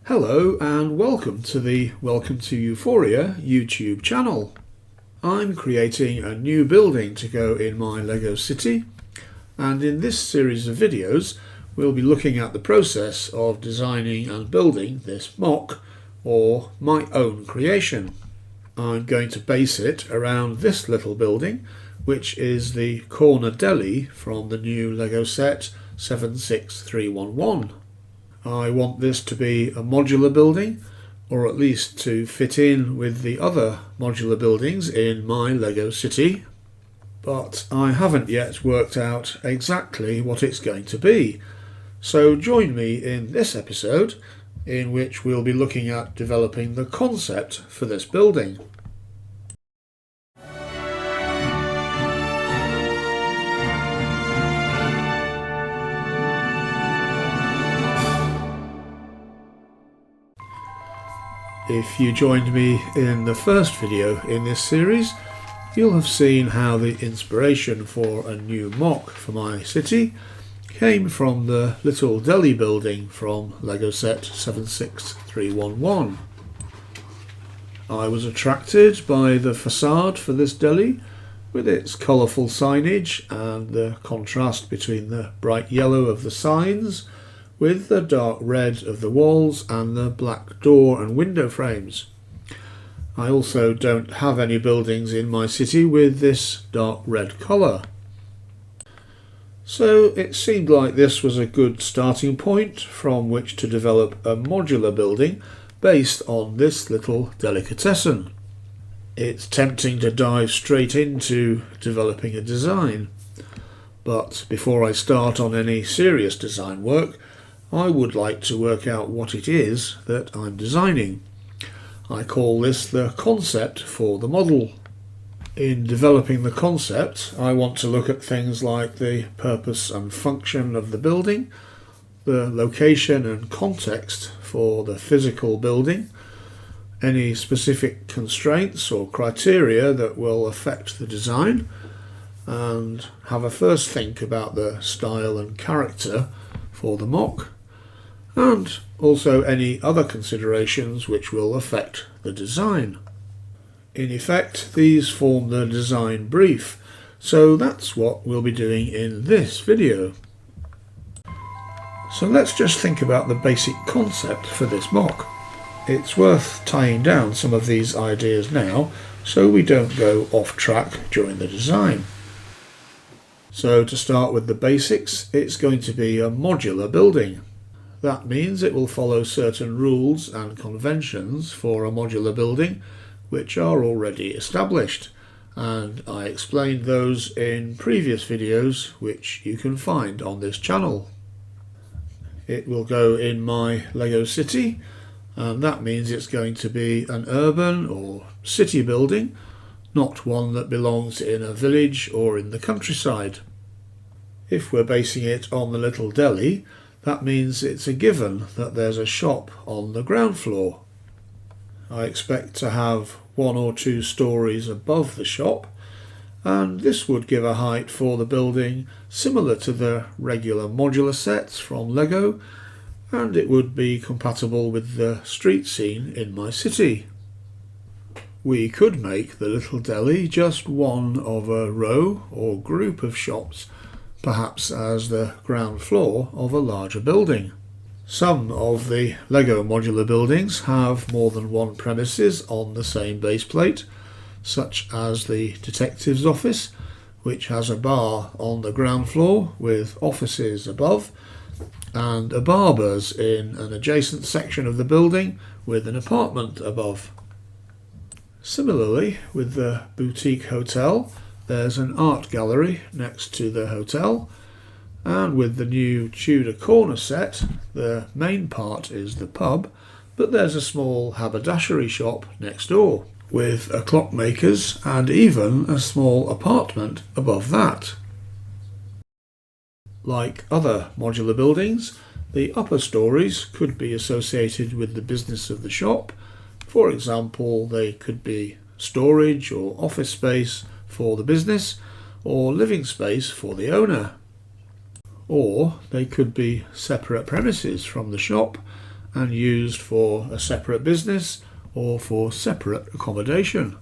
Hello and welcome to the Welcome to Euphoria YouTube channel. I'm creating a new building to go in my LEGO city, and in this series of videos we'll be looking at the process of designing and building this MOC, or my own creation. I'm going to base it around this little building, which is the corner deli from the new LEGO set 76311. I want this to be a modular building, or at least to fit in with the other modular buildings in my LEGO city, but I haven't yet worked out exactly what it's going to be. So join me in this episode, in which we'll be looking at developing the concept for this building. If you joined me in the first video in this series, you'll have seen how the inspiration for a new MOC for my city came from the little deli building from LEGO set 76311. I was attracted by the facade for this deli, with its colourful signage and the contrast between the bright yellow of the signs with the dark red of the walls and the black door and window frames. I also don't have any buildings in my city with this dark red colour. So it seemed like this was a good starting point from which to develop a modular building based on this little delicatessen. It's tempting to dive straight into developing a design, but before I start on any serious design work, I would like to work out what it is that I'm designing. I call this the concept for the model. In developing the concept, I want to look at things like the purpose and function of the building, the location and context for the physical building, any specific constraints or criteria that will affect the design, and have a first think about the style and character for the MOC, and also any other considerations which will affect the design. In effect, these form the design brief, so that's what we'll be doing in this video. So let's just think about the basic concept for this MOC. It's worth tying down some of these ideas now, so we don't go off track during the design. So to start with the basics, it's going to be a modular building. That means it will follow certain rules and conventions for a modular building which are already established, and I explained those in previous videos which you can find on this channel. It will go in my LEGO city, and that means it's going to be an urban or city building, not one that belongs in a village or in the countryside. If we're basing it on the little deli, that means it's a given that there's a shop on the ground floor. I expect to have 1 or 2 stories above the shop, and this would give a height for the building similar to the regular modular sets from LEGO, and it would be compatible with the street scene in my city. We could make the little deli just one of a row or group of shops, perhaps as the ground floor of a larger building. Some of the LEGO modular buildings have more than one premises on the same base plate, such as the detective's office, which has a bar on the ground floor with offices above, and a barber's in an adjacent section of the building with an apartment above. Similarly, with the boutique hotel, there's an art gallery next to the hotel, and with the new Tudor corner set, the main part is the pub, but there's a small haberdashery shop next door, with a clockmaker's and even a small apartment above that. Like other modular buildings, the upper stories could be associated with the business of the shop. For example, they could be storage or office space for the business, or living space for the owner. Or they could be separate premises from the shop and used for a separate business or for separate accommodation.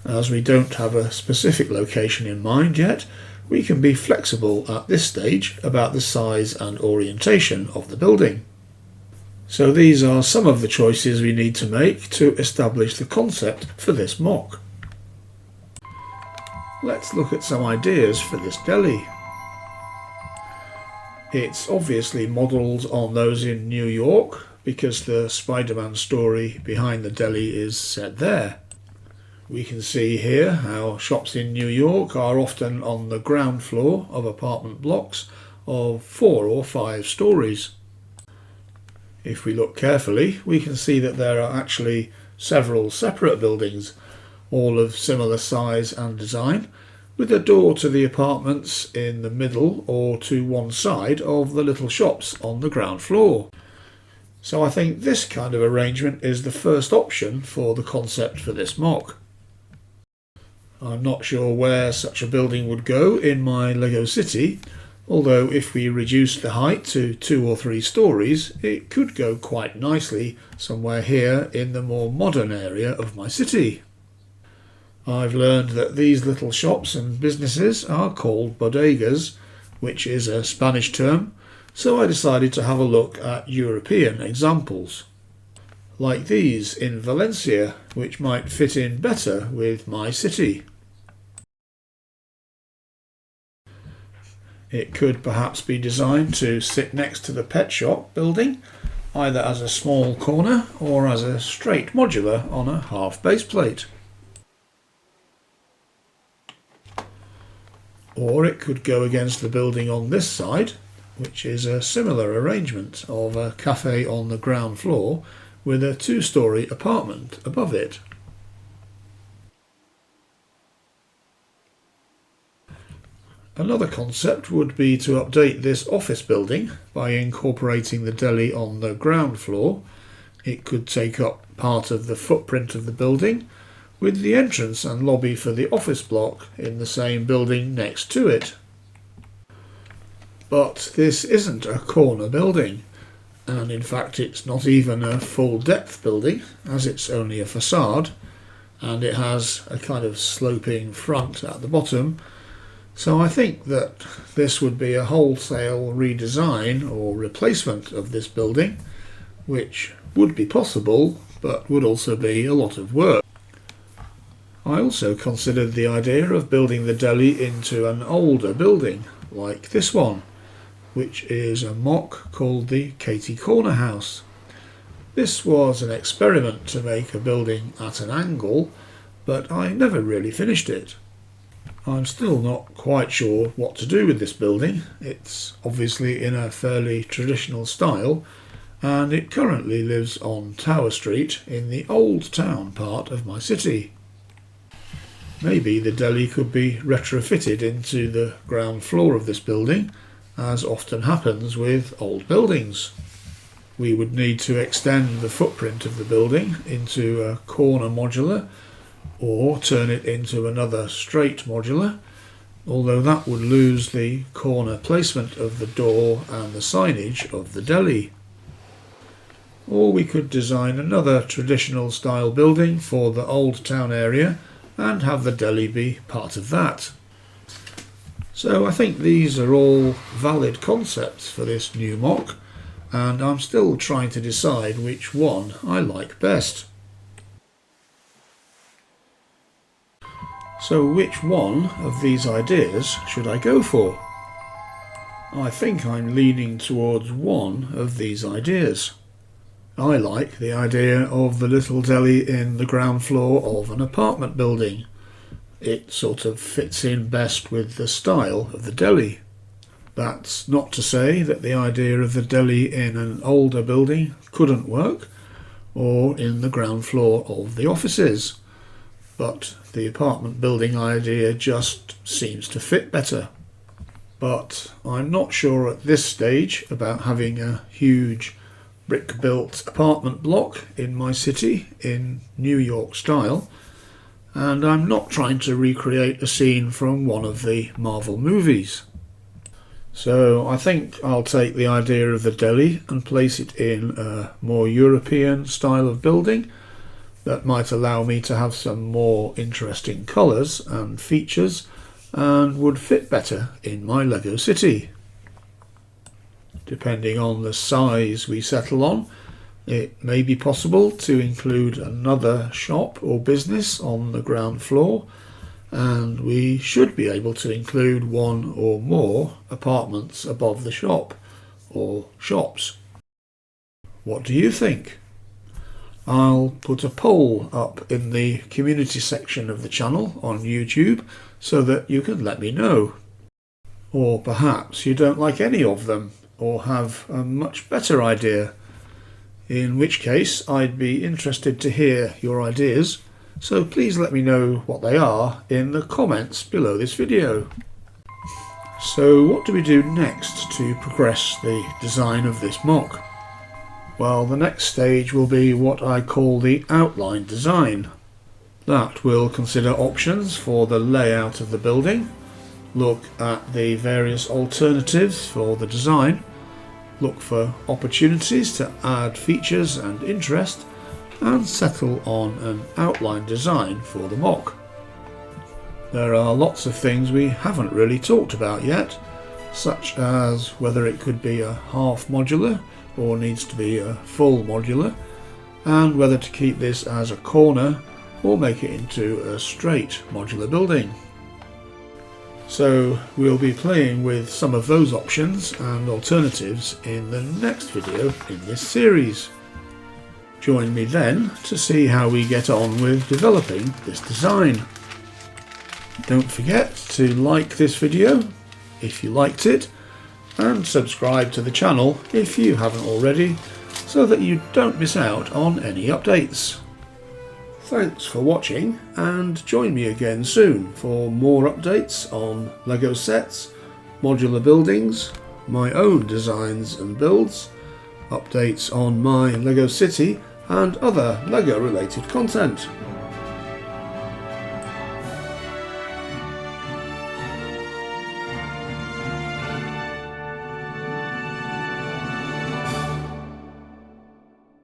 As we don't have a specific location in mind yet, we can be flexible at this stage about the size and orientation of the building. So these are some of the choices we need to make to establish the concept for this MOC. Let's look at some ideas for this deli. It's obviously modelled on those in New York because the Spider-Man story behind the deli is set there. We can see here how shops in New York are often on the ground floor of apartment blocks of 4 or 5 stories. If we look carefully, we can see that there are actually several separate buildings, all of similar size and design, with a door to the apartments in the middle or to one side of the little shops on the ground floor. So I think this kind of arrangement is the first option for the concept for this MOC. I'm not sure where such a building would go in my Lego city, although if we reduce the height to 2 or 3 stories, it could go quite nicely somewhere here in the more modern area of my city. I've learned that these little shops and businesses are called bodegas, which is a Spanish term, so I decided to have a look at European examples, like these in Valencia, which might fit in better with my city. It could perhaps be designed to sit next to the pet shop building, either as a small corner or as a straight modular on a half base plate. Or it could go against the building on this side, which is a similar arrangement of a cafe on the ground floor with a 2-story apartment above it. Another concept would be to update this office building by incorporating the deli on the ground floor. It could take up part of the footprint of the building, with the entrance and lobby for the office block in the same building next to it. But this isn't a corner building, and in fact it's not even a full depth building, as it's only a facade, and it has a kind of sloping front at the bottom. So I think that this would be a wholesale redesign or replacement of this building, which would be possible, but would also be a lot of work. I also considered the idea of building the deli into an older building, like this one, which is a MOC called the Katie Corner House. This was an experiment to make a building at an angle, but I never really finished it. I'm still not quite sure what to do with this building. It's obviously in a fairly traditional style, and it currently lives on Tower Street in the Old Town part of my city. Maybe the deli could be retrofitted into the ground floor of this building, as often happens with old buildings. We would need to extend the footprint of the building into a corner modular, or turn it into another straight modular, although that would lose the corner placement of the door and the signage of the deli. Or we could design another traditional style building for the Old Town area and have the deli be part of that. So I think these are all valid concepts for this new MOC, and I'm still trying to decide which one I like best. So which one of these ideas should I go for? I think I'm leaning towards one of these ideas. I like the idea of the little deli in the ground floor of an apartment building. It sort of fits in best with the style of the deli. That's not to say that the idea of the deli in an older building couldn't work, or in the ground floor of the offices. But the apartment building idea just seems to fit better. But I'm not sure at this stage about having a huge brick-built apartment block in my city in New York style, and I'm not trying to recreate a scene from one of the Marvel movies. So I think I'll take the idea of the deli and place it in a more European style of building that might allow me to have some more interesting colours and features and would fit better in my Lego city. Depending on the size we settle on, it may be possible to include another shop or business on the ground floor, and we should be able to include one or more apartments above the shop or shops. What do you think? I'll put a poll up in the community section of the channel on YouTube so that you can let me know. Or perhaps you don't like any of them or have a much better idea, in which case I'd be interested to hear your ideas, so please let me know what they are in the comments below this video. So what do we do next to progress the design of this MOC? Well, the next stage will be what I call the outline design. That will consider options for the layout of the building, look at the various alternatives for the design, look for opportunities to add features and interest, and settle on an outline design for the MOC. There are lots of things we haven't really talked about yet, such as whether it could be a half modular or needs to be a full modular, and whether to keep this as a corner or make it into a straight modular building. So we'll be playing with some of those options and alternatives in the next video in this series. Join me then to see how we get on with developing this design. Don't forget to like this video if you liked it, and subscribe to the channel if you haven't already, so that you don't miss out on any updates. Thanks for watching, and join me again soon for more updates on LEGO sets, modular buildings, my own designs and builds, updates on my LEGO city and other LEGO related content.